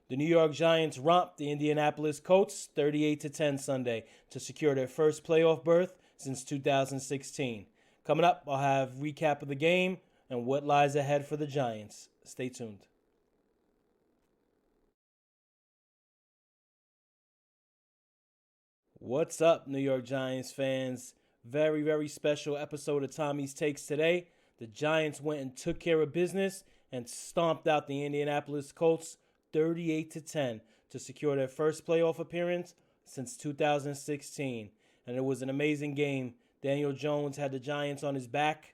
The New York Giants romped the Indianapolis Colts 38-10 Sunday to secure their first playoff berth since 2016. Coming up, I'll have recap of the game and what lies ahead for the Giants. Stay tuned. What's up, New York Giants fans? Very special episode of Tommy's Takes today. The Giants went and took care of business and stomped out the Indianapolis Colts 38-10 to secure their first playoff appearance since 2016. And it was an amazing game. Daniel Jones had the Giants on his back,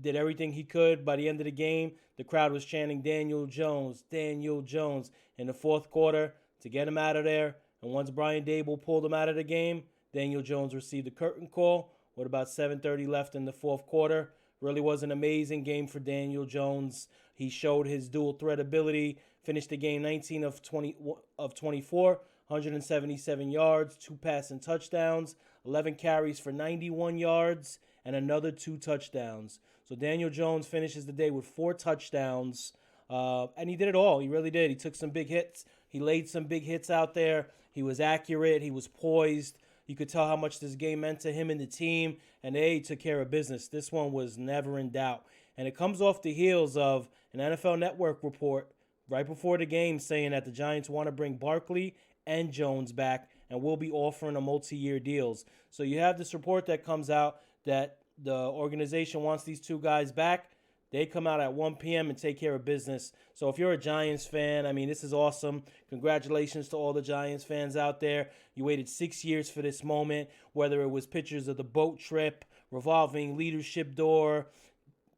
did everything he could. By the end of the game, the crowd was chanting Daniel Jones, Daniel Jones in the fourth quarter to get him out of there. And once Brian Dable pulled him out of the game, Daniel Jones received a curtain call with about 7:30 left in the fourth quarter. Really was an amazing game for Daniel Jones. He showed his dual threat ability, finished the game 19 of 24, 177 yards, 2 passing touchdowns, 11 carries for 91 yards, and another 2 touchdowns. So Daniel Jones finishes the day with 4 touchdowns, and he did it all. He really did. He took some big hits. He laid some big hits out there. He was accurate. He was poised. You could tell how much this game meant to him and the team, and they took care of business. This one was never in doubt. And it comes off the heels of an NFL Network report right before the game saying that the Giants want to bring Barkley and Jones back and will be offering a multi-year deals. So you have this report that comes out that the organization wants these two guys back. They come out at 1 p.m. and take care of business. So if you're a Giants fan, I mean, this is awesome. Congratulations to all the Giants fans out there. You waited 6 years for this moment, whether it was pictures of the boat trip, revolving leadership door,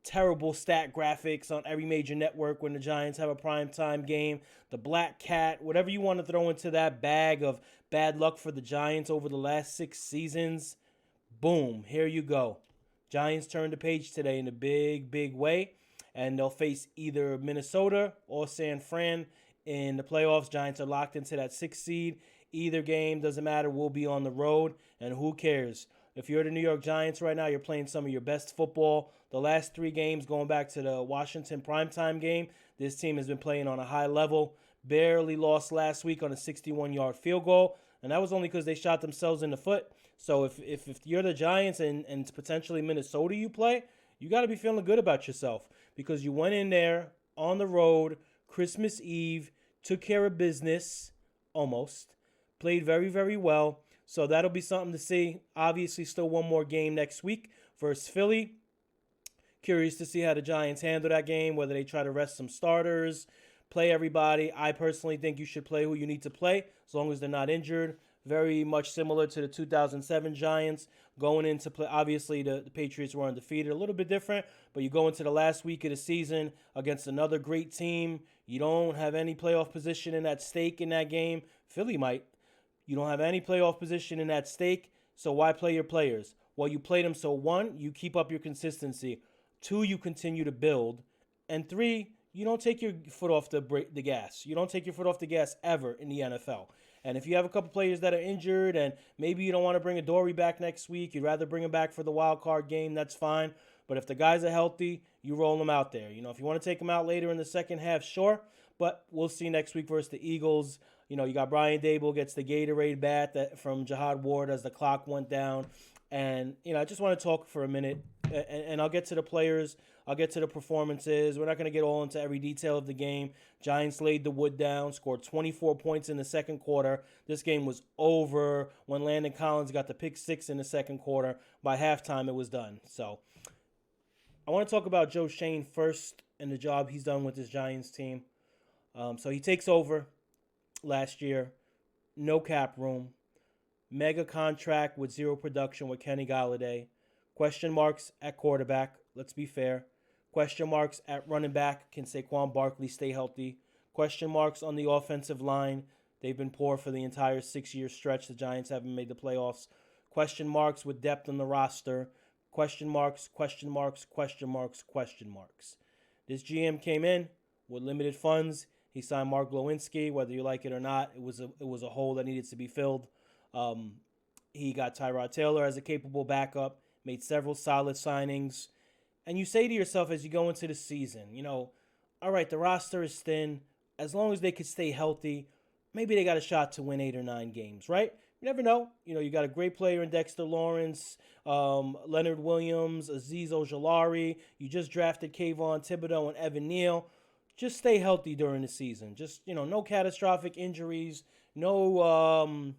terrible stat graphics on every major network when the Giants have a primetime game, the black cat, whatever you want to throw into that bag of bad luck for the Giants over the last 6 seasons. Boom, here you go. Giants turned the page today in a big way, and they'll face either Minnesota or San Fran in the playoffs. Giants are locked into that 6th seed. Either game, doesn't matter, we'll be on the road, and who cares? If you're the New York Giants right now, you're playing some of your best football. The last 3 games, going back to the Washington primetime game, this team has been playing on a high level. Barely lost last week on a 61-yard field goal, and that was only because they shot themselves in the foot. So if you're the Giants and potentially Minnesota you play, you got to be feeling good about yourself because you went in there on the road, Christmas Eve, took care of business, almost, played very well. So that'll be something to see. Obviously, still one more game next week versus Philly. Curious to see how the Giants handle that game, whether they try to rest some starters, play everybody. I personally think you should play who you need to play as long as they're not injured. Very much similar to the 2007 Giants going into play. Obviously, the Patriots were undefeated, a little bit different, but you go into the last week of the season against another great team. You don't have any playoff position in that stake in that game. Philly might. You don't have any playoff position in that stake, so why play your players? Well, you play them so 1, you keep up your consistency. 2, you continue to build. And 3, you don't take your foot off the gas. You don't take your foot off the gas ever in the NFL. And if you have a couple players that are injured and maybe you don't want to bring Adoree back next week, you'd rather bring him back for the wild card game, that's fine. But if the guys are healthy, you roll them out there. If you want to take them out later in the second half, sure. But we'll see next week versus the Eagles. You got Brian Dable gets the Gatorade bat from Jihad Ward as the clock went down. And, I just want to talk for a minute, and I'll get to the players. I'll get to the performances. We're not going to get all into every detail of the game. Giants laid the wood down, scored 24 points in the second quarter. This game was over when Landon Collins got the pick 6 in the second quarter. By halftime, it was done. So I want to talk about Joe Schoen first and the job he's done with this Giants team. So he takes over last year. No cap room. Mega contract with 0 production with Kenny Golladay. Question marks at quarterback. Let's be fair. Question marks at running back. Can Saquon Barkley stay healthy? Question marks on the offensive line. They've been poor for the entire 6-year stretch. The Giants haven't made the playoffs. Question marks with depth on the roster. Question marks, question marks, question marks, question marks. This GM came in with limited funds. He signed Mark Lewinsky, whether you like it or not. It was a hole that needed to be filled. He got Tyrod Taylor as a capable backup, made several solid signings. And you say to yourself as you go into the season, all right, the roster is thin. as long as they could stay healthy, maybe they got a shot to win 8 or 9 games, right? You never know. You got a great player in Dexter Lawrence, Leonard Williams, Azeez Ojulari. You just drafted Kayvon Thibodeau and Evan Neal. Just stay healthy during the season. Just, no catastrophic injuries, no,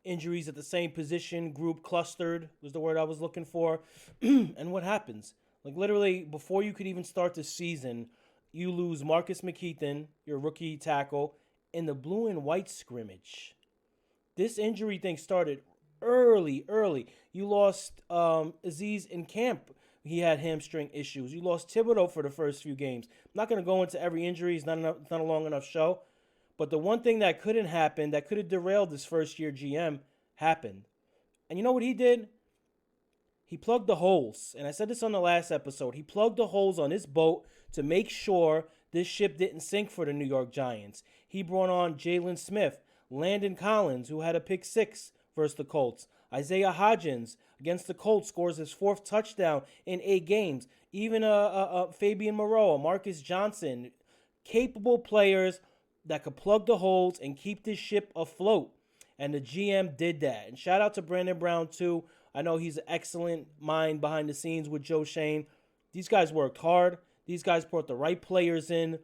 injuries at the same position group clustered was the word I was looking for. And what happens? Like literally before you could even start the season, you lose Marcus McKeithen, your rookie tackle, in the blue and white scrimmage. This injury thing started early. You lost Aziz in camp. He had hamstring issues. You lost Thibodeau for the first few games. I'm not going to go into every injury. It's not a long enough show. But the one thing that couldn't happen, that could have derailed this first-year GM, happened. And you know what he did? He plugged the holes. And I said this on the last episode. He plugged the holes on his boat to make sure this ship didn't sink for the New York Giants. He brought on Jalen Smith, Landon Collins, who had a pick 6 versus the Colts. Isaiah Hodgins against the Colts scores his 4th touchdown in 8 games. Even Fabian Moreau, Marcus Johnson, capable players that could plug the holes and keep this ship afloat. And the GM did that. And shout out to Brandon Brown, too. I know he's an excellent mind behind the scenes with Joe Shane. These guys worked hard. These guys brought the right players in,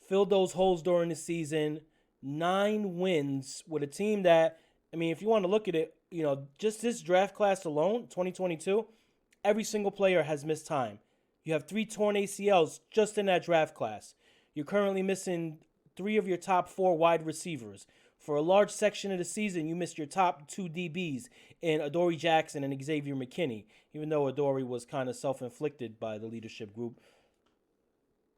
filled those holes during the season. 9 wins with a team that, if you want to look at it, just this draft class alone, 2022, every single player has missed time. You have 3 torn ACLs just in that draft class. You're currently missing 3 of your top 4 wide receivers. For a large section of the season, you missed your top 2 DBs in Adoree Jackson and Xavier McKinney, even though Adoree was kind of self-inflicted by the leadership group.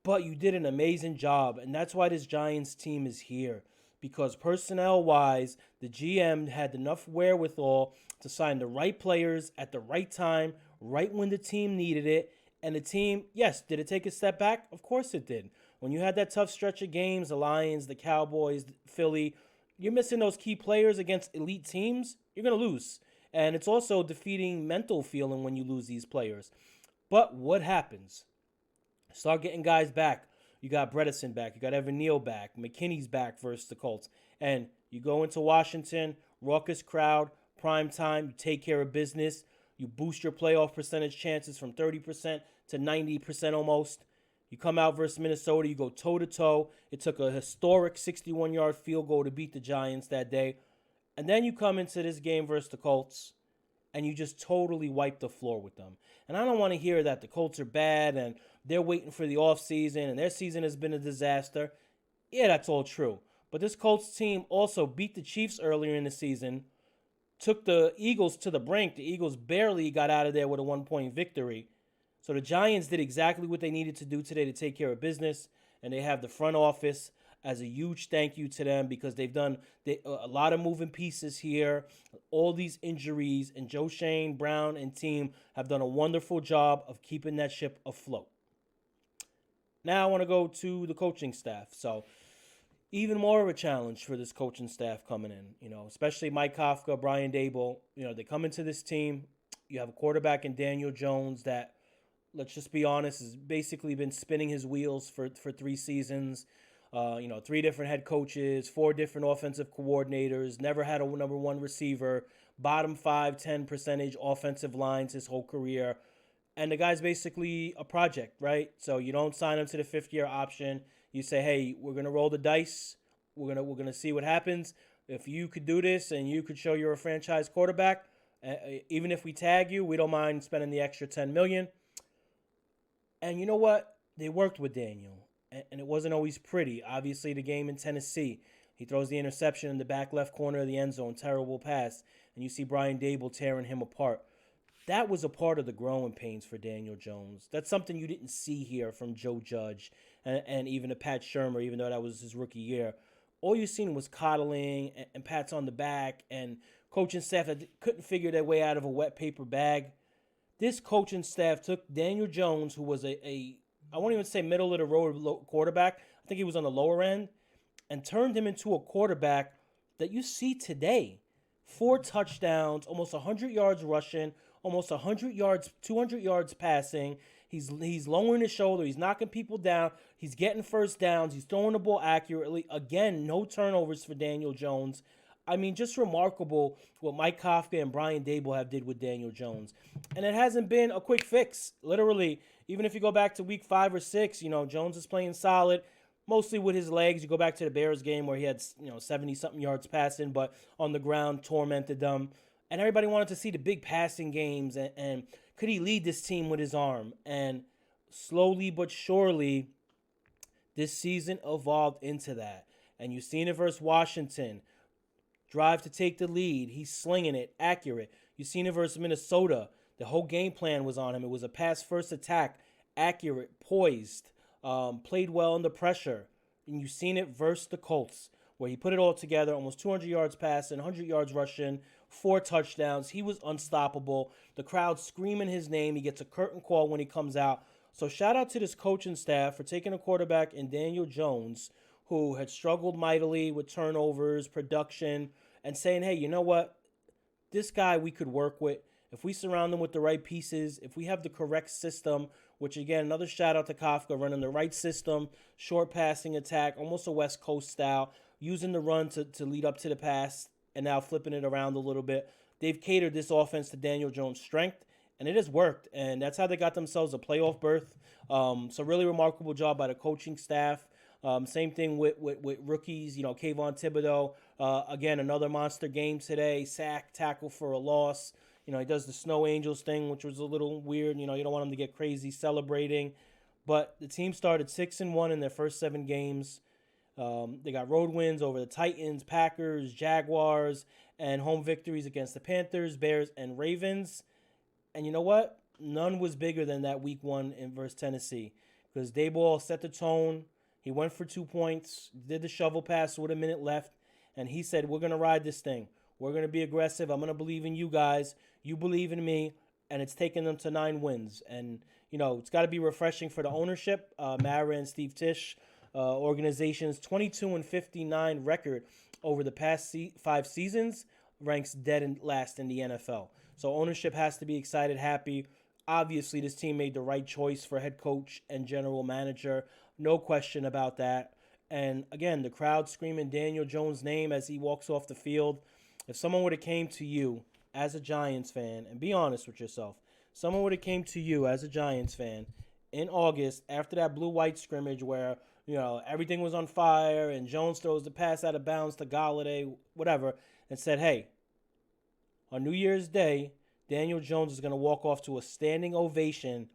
But you did an amazing job, and that's why this Giants team is here. Because personnel-wise, the GM had enough wherewithal to sign the right players at the right time, right when the team needed it. And the team, yes, did it take a step back? Of course it did. When you had that tough stretch of games, the Lions, the Cowboys, Philly, you're missing those key players against elite teams, you're going to lose. And it's also a defeating mental feeling when you lose these players. But what happens? Start getting guys back. You got Bredesen back. You got Evan Neal back. McKinney's back versus the Colts. And you go into Washington, raucous crowd, prime time. You take care of business. You boost your playoff percentage chances from 30% to 90% almost. You come out versus Minnesota. You go toe-to-toe. It took a historic 61-yard field goal to beat the Giants that day. And then you come into this game versus the Colts, and you just totally wipe the floor with them. And I don't want to hear that the Colts are bad and they're waiting for the offseason and their season has been a disaster. Yeah, that's all true. But this Colts team also beat the Chiefs earlier in the season, took the Eagles to the brink. The Eagles barely got out of there with a 1-point victory. So the Giants did exactly what they needed to do today to take care of business, and they have the front office as a huge thank you to them because they've done a lot of moving pieces here, all these injuries, and Joe Shane, Brown, and team have done a wonderful job of keeping that ship afloat. Now I want to go to the coaching staff. So even more of a challenge for this coaching staff coming in, especially Mike Kafka, Brian Daboll. They come into this team. You have a quarterback in Daniel Jones that, let's just be honest, has basically been spinning his wheels for 3 seasons. 3 different head coaches, 4 different offensive coordinators, never had a number 1 receiver, bottom 5-10% offensive lines his whole career. And the guy's basically a project, right? So you don't sign him to the 5th-year option. You say, hey, we're going to roll the dice. We're gonna see what happens. If you could do this and you could show you're a franchise quarterback, even if we tag you, we don't mind spending the extra $10 million. And you know what? They worked with Daniel, and it wasn't always pretty. Obviously, the game in Tennessee, he throws the interception in the back left corner of the end zone, terrible pass, and you see Brian Daboll tearing him apart. That was a part of the growing pains for Daniel Jones. That's something you didn't see here from Joe Judge and even a Pat Shurmur, even though that was his rookie year. All you seen was coddling and pats on the back and coaching staff that couldn't figure their way out of a wet paper bag. This coaching staff took Daniel Jones, who was I won't even say middle of the road quarterback. I think he was on the lower end, and turned him into a quarterback that you see today. 4 touchdowns, almost 100 yards rushing, almost 100 yards, 200 yards passing. He's lowering his shoulder. He's knocking people down. He's getting first downs. He's throwing the ball accurately. Again, no turnovers for Daniel Jones. I mean, just remarkable what Mike Kafka and Brian Daboll have did with Daniel Jones. And it hasn't been a quick fix. Literally, even if you go back to week 5 or 6, Jones is playing solid, mostly with his legs. You go back to the Bears game where he had, 70-something yards passing, but on the ground tormented them. And everybody wanted to see the big passing games and could he lead this team with his arm? And slowly but surely, this season evolved into that. And you've seen it versus Washington. Drive to take the lead. He's slinging it, accurate. You've seen it versus Minnesota. The whole game plan was on him. It was a pass-first attack, accurate, poised, played well under pressure. And you've seen it versus the Colts, where he put it all together, almost 200 yards passing, 100 yards rushing, 4 touchdowns. He was unstoppable. The crowd screaming his name. He gets a curtain call when he comes out. So shout out to this coaching staff for taking a quarterback in Daniel Jones, who had struggled mightily with turnovers, production, and saying, hey, you know what? This guy we could work with. If we surround him with the right pieces, if we have the correct system, which again, another shout out to Kafka, running the right system, short passing attack, almost a West Coast style, using the run to lead up to the pass, and now flipping it around a little bit. They've catered this offense to Daniel Jones' strength, and it has worked. And that's how they got themselves a playoff berth. So really remarkable job by the coaching staff. Same thing with rookies, Kayvon Thibodeau. Again, another monster game today. Sack, tackle for a loss. He does the Snow Angels thing, which was a little weird. You don't want him to get crazy celebrating. But the team started 6-1 in their first 7 games. They got road wins over the Titans, Packers, Jaguars, and home victories against the Panthers, Bears, and Ravens. And you know what? None was bigger than that week 1 in versus Tennessee, because Daboll set the tone. He went for 2 points, did the shovel pass with a minute left, and he said, we're going to ride this thing. We're going to be aggressive. I'm going to believe in you guys. You believe in me. And it's taken them to 9 wins. And, it's got to be refreshing for the ownership, Mara and Steve Tisch. Organization's 22-59 record over the past 5 seasons ranks dead and last in the NFL. So ownership has to be excited, happy. Obviously, this team made the right choice for head coach and general manager. No question about that. And again, the crowd screaming Daniel Jones' name as he walks off the field. If someone would have came to you as a Giants fan, and be honest with yourself, someone would have came to you as a Giants fan in August after that blue-white scrimmage where, everything was on fire and Jones throws the pass out of bounds to Galladay, whatever, and said, hey, on New Year's Day, Daniel Jones is going to walk off to a standing ovation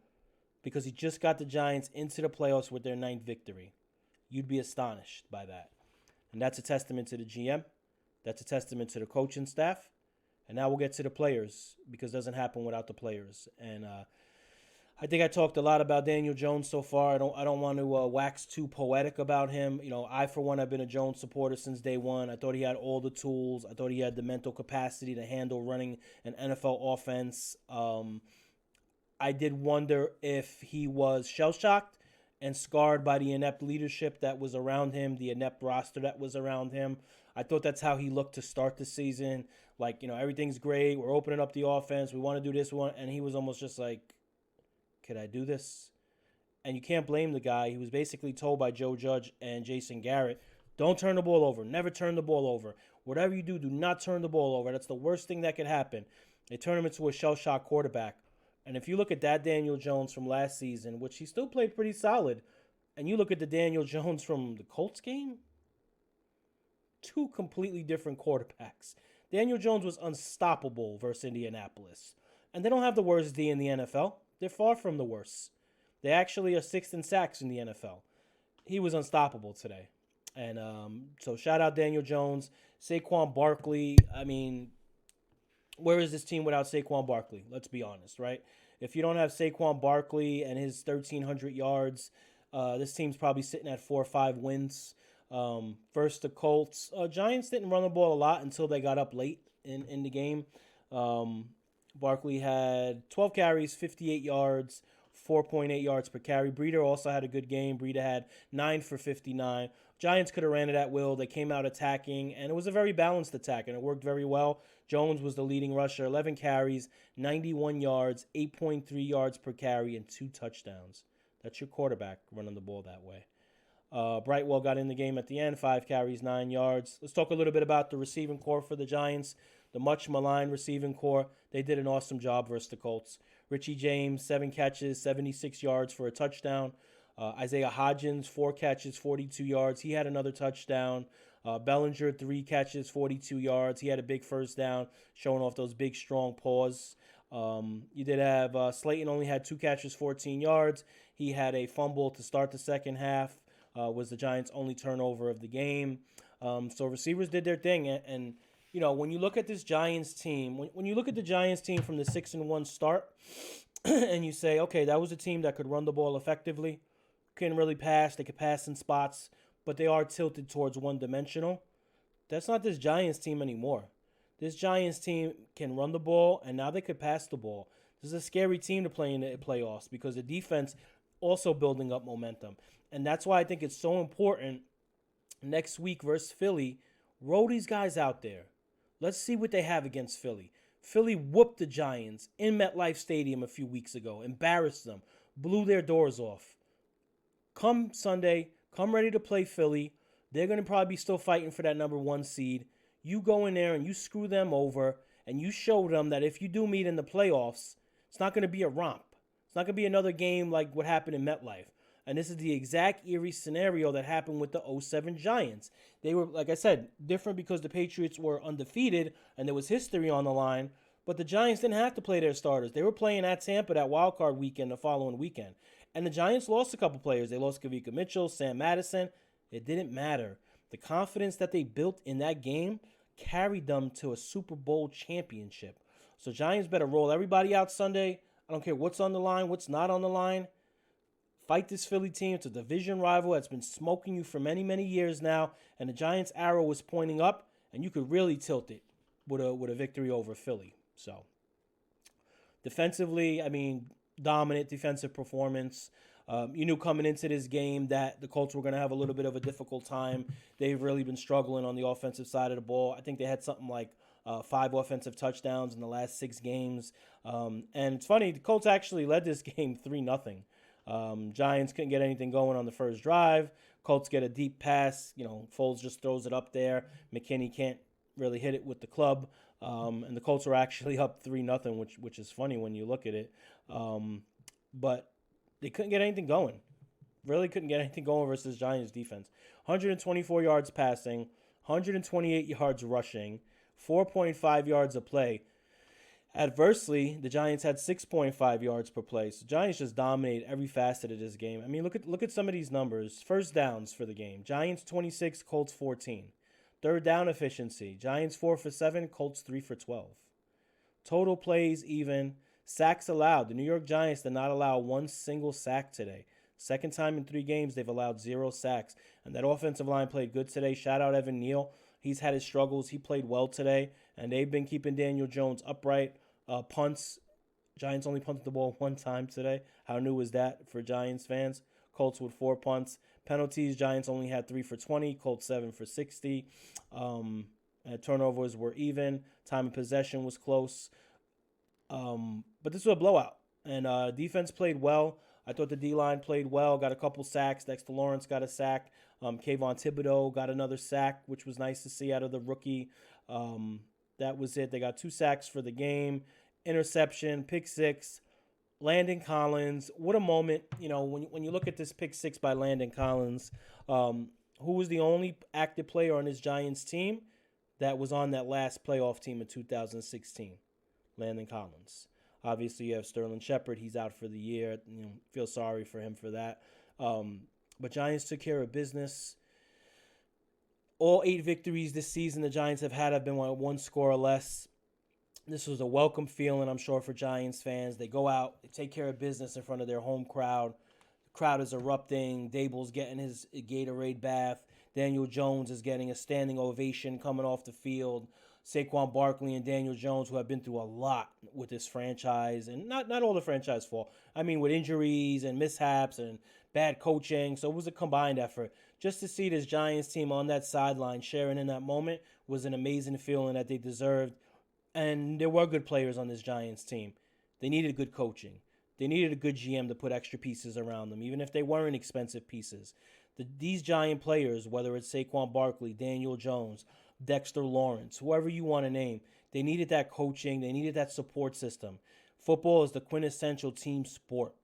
because he just got the Giants into the playoffs with their 9th victory. You'd be astonished by that. And that's a testament to the GM. That's a testament to the coaching staff. And now we'll get to the players, because it doesn't happen without the players. And I think I talked a lot about Daniel Jones so far. I don't want to wax too poetic about him. I, for one, have been a Jones supporter since day one. I thought he had all the tools. I thought he had the mental capacity to handle running an NFL offense. I did wonder if he was shell-shocked and scarred by the inept leadership that was around him, the inept roster that was around him. I thought that's how he looked to start the season. Like, everything's great. We're opening up the offense. We want to do this. And he was almost just like, could I do this? And you can't blame the guy. He was basically told by Joe Judge and Jason Garrett, don't turn the ball over. Never turn the ball over. Whatever you do, do not turn the ball over. That's the worst thing that could happen. They turn him into a shell-shock quarterback. And if you look at that Daniel Jones from last season, which he still played pretty solid, and you look at the Daniel Jones from the Colts game, 2 completely different quarterbacks. Daniel Jones was unstoppable versus Indianapolis. And they don't have the worst D in the NFL. They're far from the worst. They actually are 6th in sacks in the NFL. He was unstoppable today. And so shout out Daniel Jones. Saquon Barkley, I mean, where is this team without Saquon Barkley? Let's be honest, right? If you don't have Saquon Barkley and his 1,300 yards, this team's probably sitting at 4 or 5 wins. First, the Colts. Giants didn't run the ball a lot until they got up late in the game. Barkley had 12 carries, 58 yards, 4.8 yards per carry. Breida also had a good game. Breida had 9 for 59. Giants could have ran it at will. They came out attacking, and it was a very balanced attack, and it worked very well. Jones was the leading rusher, 11 carries, 91 yards, 8.3 yards per carry, and 2 touchdowns. That's your quarterback running the ball that way. Brightwell got in the game at the end, 5 carries, 9 yards. Let's talk a little bit about the receiving corps for the Giants. The much maligned receiving corps, they did an awesome job versus the Colts. Richie James, 7 catches, 76 yards for a touchdown. Isaiah Hodgins, 4 catches, 42 yards. He had another touchdown. Bellinger, 3 catches, 42 yards. He had a big first down, showing off those big, strong paws. You did have Slayton only had 2 catches, 14 yards. He had a fumble to start the second half. Was the Giants' only turnover of the game. So receivers did their thing. And you know, when you look at this Giants team, when you look at the Giants team from the 6-1 start, and you say, okay, that was a team that could run the ball effectively, couldn't really pass. They could pass in spots, but they are tilted towards one-dimensional. That's not this Giants team anymore. This Giants team can run the ball, and now they could pass the ball. This is a scary team to play in the playoffs because the defense also building up momentum. And that's why I think it's so important next week versus Philly. Roll these guys out there. Let's see what they have against Philly. Philly whooped the Giants in MetLife Stadium a few weeks ago, embarrassed them, blew their doors off. Come Sunday, come ready to play Philly. They're going to probably be still fighting for that number 1 seed. You go in there and you screw them over, and you show them that if you do meet in the playoffs, it's not going to be a romp. It's not going to be another game like what happened in MetLife. And this is the exact eerie scenario that happened with the 2007 Giants. They were, like I said, different because the Patriots were undefeated and there was history on the line. But the Giants didn't have to play their starters. They were playing at Tampa that wild card weekend the following weekend. And the Giants lost a couple players. They lost Kavika Mitchell, Sam Madison. It didn't matter. The confidence that they built in that game carried them to a Super Bowl championship. So Giants better roll everybody out Sunday. I don't care what's on the line, what's not on the line. Fight this Philly team. It's a division rival that's been smoking you for many, many years now. And the Giants' arrow was pointing up, and you could really tilt it with a victory over Philly. So defensively, I mean, dominant defensive performance. You knew coming into this game that the Colts were going to have a little bit of a difficult time. They've really been struggling on the offensive side of the ball. I think they had something like 5 offensive touchdowns in the last 6 games. And it's funny, the Colts actually led this game 3-0. Giants couldn't get anything going on the first drive. Colts get a deep pass. You know, Foles just throws it up there. McKinney can't really hit it with the club. And the Colts were actually up 3-0, which is funny when you look at it. But they couldn't get anything going. Really couldn't get anything going versus Giants defense. 124 yards passing, 128 yards rushing, 4.5 yards a play. Adversely, the Giants had 6.5 yards per play. So Giants just dominated every facet of this game. I mean, look at some of these numbers. First downs for the game. Giants 26, Colts 14. Third down efficiency. Giants 4 for 7, Colts 3 for 12. Total plays even. Sacks allowed. The New York Giants did not allow one single sack today. Second time in 3 games they've allowed 0 sacks. And that offensive line played good today. Shout out Evan Neal. He's had his struggles. He played well today. And they've been keeping Daniel Jones upright. Punts. Giants only punted the ball 1 time today. How new is that for Giants fans? Colts with 4 punts. Penalties, Giants only had 3 for 20. Colts 7 for 60. Turnovers were even. Time of possession was close. But this was a blowout. And defense played well. I thought the D-line played well. Got a couple sacks. Dexter Lawrence got a sack. Kayvon Thibodeau got another sack, which was nice to see out of the rookie. That was it. They got 2 sacks for the game. Interception, pick 6. Landon Collins, what a moment. You know, when you look at this pick 6 by Landon Collins, who was the only active player on his Giants team that was on that last playoff team in 2016? Landon Collins. Obviously, you have Sterling Shepard. He's out for the year. You know, feel sorry for him for that. But Giants took care of business. All 8 victories this season the Giants have been 1 score or less. This was a welcome feeling, I'm sure, for Giants fans. They go out, they take care of business in front of their home crowd. The crowd is erupting. Dable's getting his Gatorade bath. Daniel Jones is getting a standing ovation coming off the field. Saquon Barkley and Daniel Jones, who have been through a lot with this franchise, and not all the franchise fault. I mean, with injuries and mishaps and bad coaching. So it was a combined effort. just to see this Giants team on that sideline sharing in that moment was an amazing feeling that they deserved. And there were good players on this Giants team. They needed good coaching. They needed a good GM to put extra pieces around them, even if they weren't expensive pieces. These Giant players, whether it's Saquon Barkley, Daniel Jones, Dexter Lawrence, whoever you want to name, they needed that coaching. They needed that support system. Football is the quintessential team sport,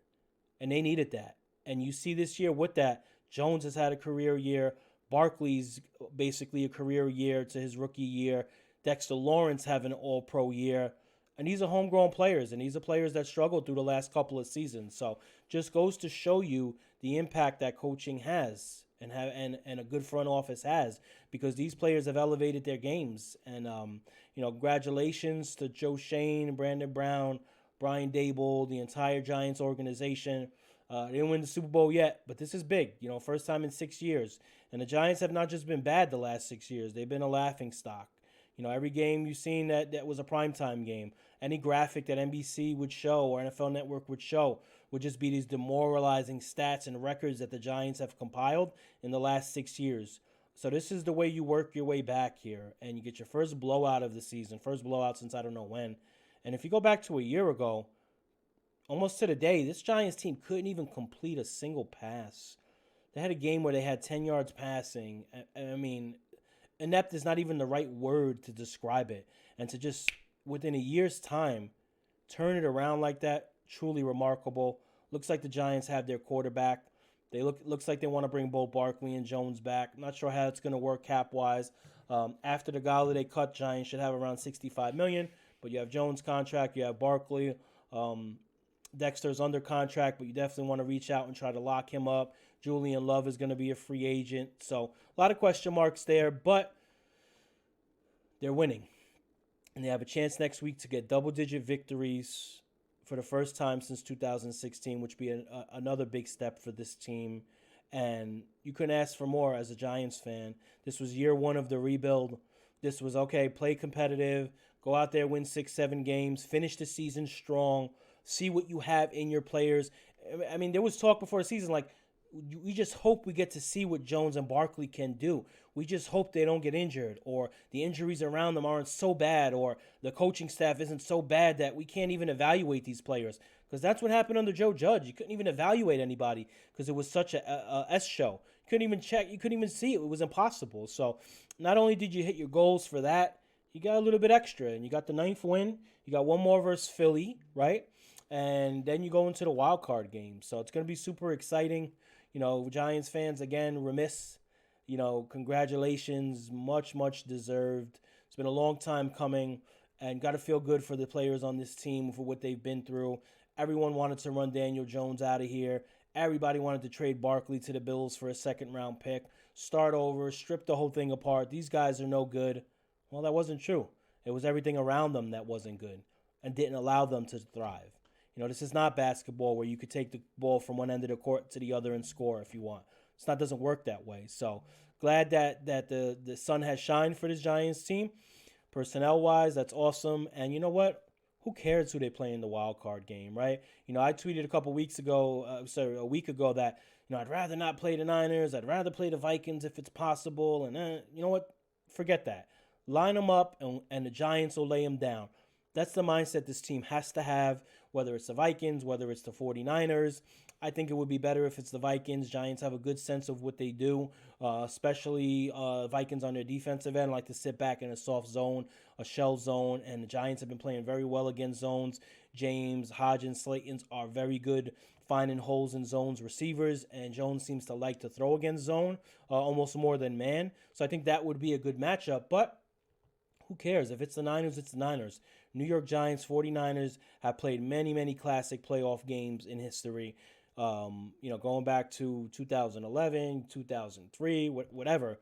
and they needed that. And you see this year with that, Jones has had a career year. Barkley's basically a career year to his rookie year. Dexter Lawrence having an all-pro year. And these are homegrown players, and these are players that struggled through the last couple of seasons. So just goes to show you the impact that coaching has and a good front office has, because these players have elevated their games. And, congratulations to Joe Shane, Brandon Brown, Brian Dable, the entire Giants organization. They didn't win the Super Bowl yet, but this is big. First time in 6 years. And the Giants have not just been bad the last 6 years. They've been a laughing stock. Every game you've seen that was a primetime game. Any graphic that NBC would show or NFL Network would show would just be these demoralizing stats and records that the Giants have compiled in the last 6 years. So this is the way you work your way back here, and you get your first blowout of the season, first blowout since I don't know when. And if you go back to a year ago, almost to the day, this Giants team couldn't even complete a single pass. They had a game where they had 10 yards passing. I mean, inept is not even the right word to describe it. And to just, within a year's time, turn it around like that, truly remarkable. Looks like the Giants have their quarterback. Looks like they want to bring both Barkley and Jones back. Not sure how it's going to work cap-wise. After the Galladay cut, Giants should have around $65 million. But you have Jones' contract, you have Barkley. Dexter's under contract, but you definitely want to reach out and try to lock him up. Julian Love is going to be a free agent. So a lot of question marks there, but they're winning. And they have a chance next week to get double-digit victories for the first time since 2016, which would be another big step for this team. And you couldn't ask for more as a Giants fan. This was year one of the rebuild. This was, okay, play competitive, go out there, win 6-7 games, finish the season strong, see what you have in your players. I mean, there was talk before the season, like, we just hope we get to see what Jones and Barkley can do. We just hope they don't get injured, or the injuries around them aren't so bad, or the coaching staff isn't so bad that we can't even evaluate these players. Because that's what happened under Joe Judge. You couldn't even evaluate anybody because it was such a S show. You couldn't even check. You couldn't even see it. It was impossible. So not only did you hit your goals for that, you got a little bit extra, and you got the 9th win. You got one more versus Philly, right? And then you go into the wild card game. So it's going to be super exciting. Giants fans, again, remiss. Congratulations. Much, much deserved. It's been a long time coming, and got to feel good for the players on this team for what they've been through. Everyone wanted to run Daniel Jones out of here. Everybody wanted to trade Barkley to the Bills for a second-round pick. Start over, strip the whole thing apart. These guys are no good. Well, that wasn't true. It was everything around them that wasn't good and didn't allow them to thrive. This is not basketball where you could take the ball from one end of the court to the other and score if you want. It doesn't work that way. So glad that the sun has shined for this Giants team. Personnel-wise, that's awesome. And you know what? Who cares who they play in the wild card game, right? I tweeted a week ago that, I'd rather not play the Niners. I'd rather play the Vikings if it's possible. And you know what? Forget that. Line them up, and the Giants will lay them down. That's the mindset this team has to have, whether it's the Vikings, whether it's the 49ers. I think it would be better if it's the Vikings. Giants have a good sense of what they do, especially Vikings on their defensive end like to sit back in a soft zone, a shell zone, and the Giants have been playing very well against zones. James, Hodgins, Slaytons are very good finding holes in zones receivers, and Jones seems to like to throw against zone almost more than man. So I think that would be a good matchup, but who cares? If it's the Niners, it's the Niners. New York Giants, 49ers have played many, many classic playoff games in history. Going back to 2011, 2003, whatever.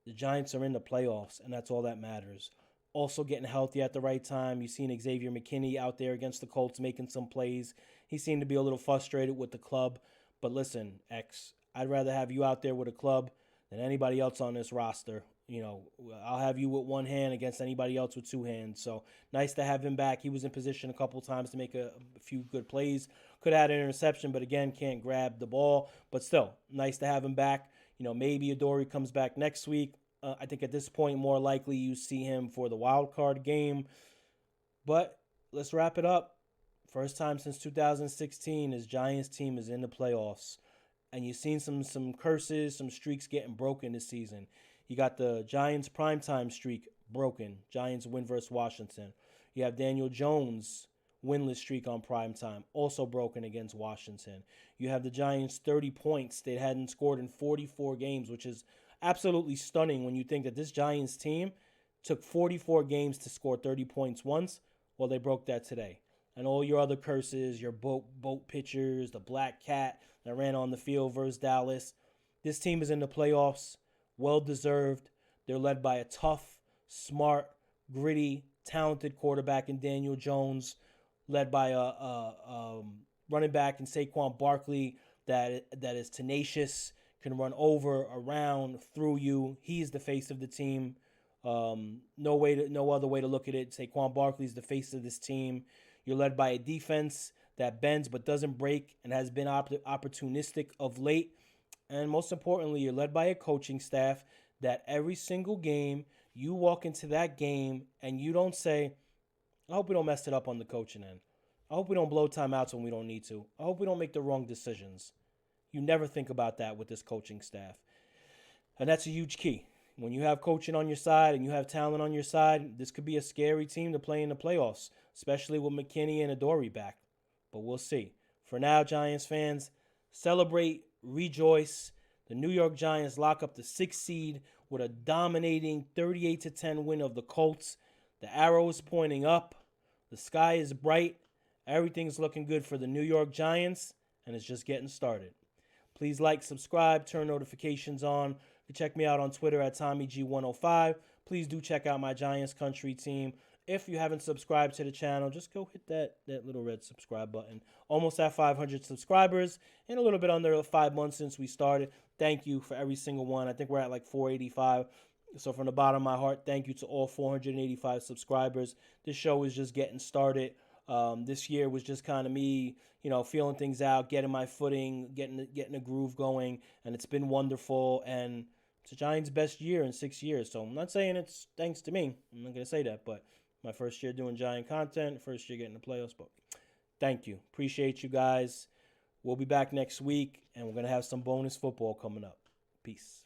The Giants are in the playoffs, and that's all that matters. Also getting healthy at the right time. You've seen Xavier McKinney out there against the Colts making some plays. He seemed to be a little frustrated with the club. But listen, X, I'd rather have you out there with a club than anybody else on this roster. I'll have you with one hand against anybody else with two hands. So nice to have him back. He was in position a couple times to make a few good plays. Could have had an interception, but again, can't grab the ball. But still, nice to have him back. Maybe Adoree comes back next week. I think at this point, more likely you see him for the wild card game. But let's wrap it up. First time since 2016 his Giants team is in the playoffs. And you've seen some curses, some streaks getting broken this season. You got the Giants primetime streak broken. Giants win versus Washington. You have Daniel Jones winless streak on primetime, also broken against Washington. You have the Giants 30 points they hadn't scored in 44 games, which is absolutely stunning when you think that this Giants team took 44 games to score 30 points once. Well, they broke that today. And all your other curses, your boat pitchers, the black cat that ran on the field versus Dallas. This team is in the playoffs, well-deserved. They're led by a tough, smart, gritty, talented quarterback in Daniel Jones, led by a running back in Saquon Barkley that is tenacious, can run over, around, through you. He's the face of the team. No other way to look at it. Saquon Barkley is the face of this team. You're led by a defense that bends but doesn't break and has been opportunistic of late. And most importantly, you're led by a coaching staff that every single game, you walk into that game and you don't say, I hope we don't mess it up on the coaching end. I hope we don't blow timeouts when we don't need to. I hope we don't make the wrong decisions. You never think about that with this coaching staff. And that's a huge key. When you have coaching on your side and you have talent on your side, this could be a scary team to play in the playoffs, especially with McKinney and Adoree back. But we'll see. For now, Giants fans, celebrate, rejoice. The New York Giants lock up the 6th seed with a dominating 38-10 win of the Colts. The arrow is pointing up. The sky is bright. Everything's looking good for the New York Giants, and it's just getting started. Please like, subscribe, turn notifications on. You can check me out on Twitter at TommyG105. Please do check out my Giants Country team. If you haven't subscribed to the channel, just go hit that little red subscribe button. Almost at 500 subscribers in a little bit under 5 months since we started. Thank you for every single one. I think we're at like 485. So from the bottom of my heart, thank you to all 485 subscribers. This show is just getting started. This year was just kind of me, feeling things out, getting my footing, getting a groove going, and it's been wonderful. And it's the Giants' best year in 6 years. So I'm not saying it's thanks to me. I'm not gonna say that, but my first year doing Giant content, first year getting the playoffs. But thank you, appreciate you guys. We'll be back next week, and we're gonna have some bonus football coming up. Peace.